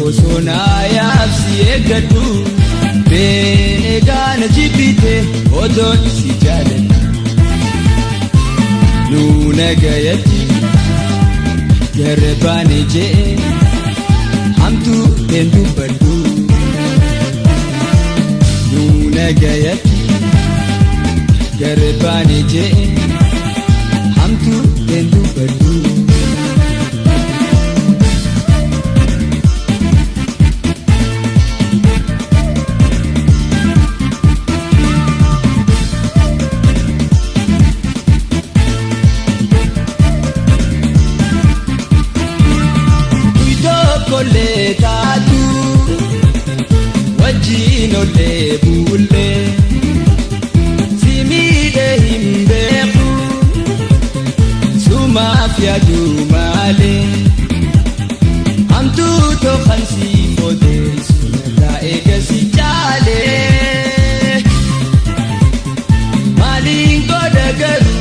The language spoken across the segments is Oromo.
osonaa yaabsi eeggadhu beeneegaa na jibbite otoon si jaaladhu nuuna gayatti garre baane je'e hamtuu hin dubbadhu nuuna gayatti garre baane je'e hamtuu hin dubbadhu. Kolee taatu wajjin olee bulee si miidhee hin beeku sumaaf yaadu malee hamtuu tookan si footee sumataa eegasi caalee maaliin godha garuu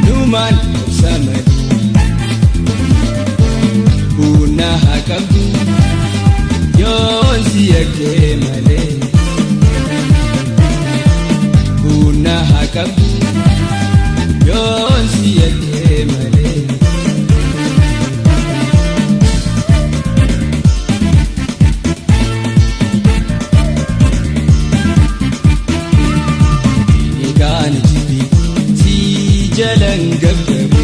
numaan obsamanii. Buna hakamtu yoon si eegee malee buna hakamtu yoon si eegee malee. Egaan jibbi si jalan gaggabu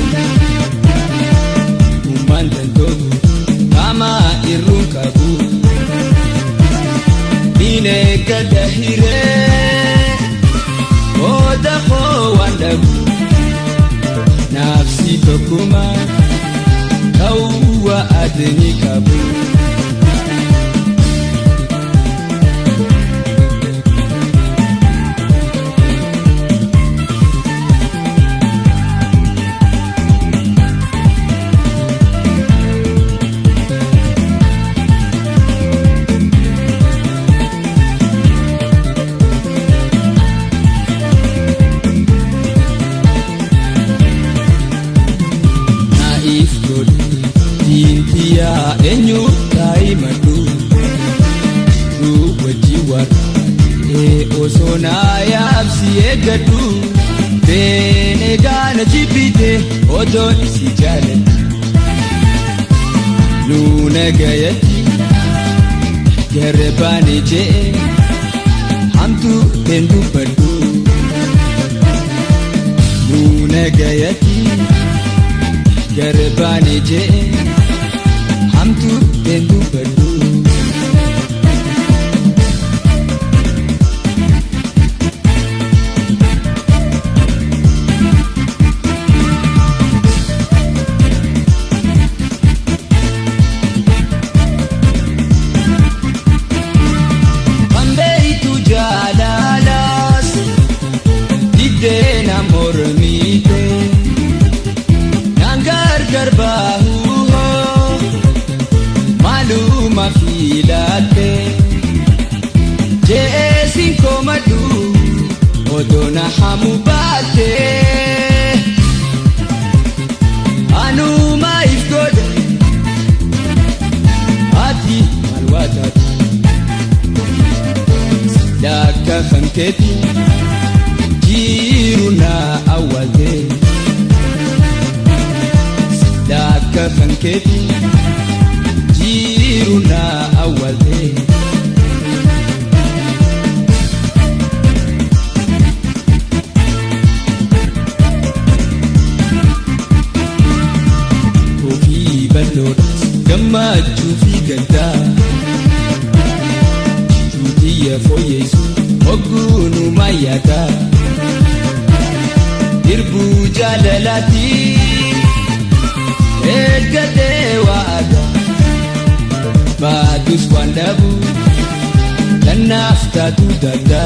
uumaan tantoota. Kama irrun qabu bineenka dahiree booda koo waan dhabu naafsi tokkuma ta'uu adni qabu. Dintiyaa eenyu taa'imadu wajji warra osonaa yaabsi eeggadhu beeneegaa na jibbite otoon si jaaladhu nuuna gayatti garre baane je'e hamtuu hin dubbadhu nuuna gayatti garre baane je'e hamtuu hin dubbadhu. Kan beeytu jaalalaas diddee na mormiite naan gargar baahu maaluma filatte jeesin komadu odona hamu baate anuma ifgode ati malwatatu dakka fanketi jiru na awwalte dakka fanketi jiruna awwalte. Ofii bal'oodhaas gammachuu fi gaddaa tuutiyya fooyyessu hogguunuma yaadaa dirbuu jaalalaati eeggatee waadaa. Baadus waan dhabu kanaaf taatu dada.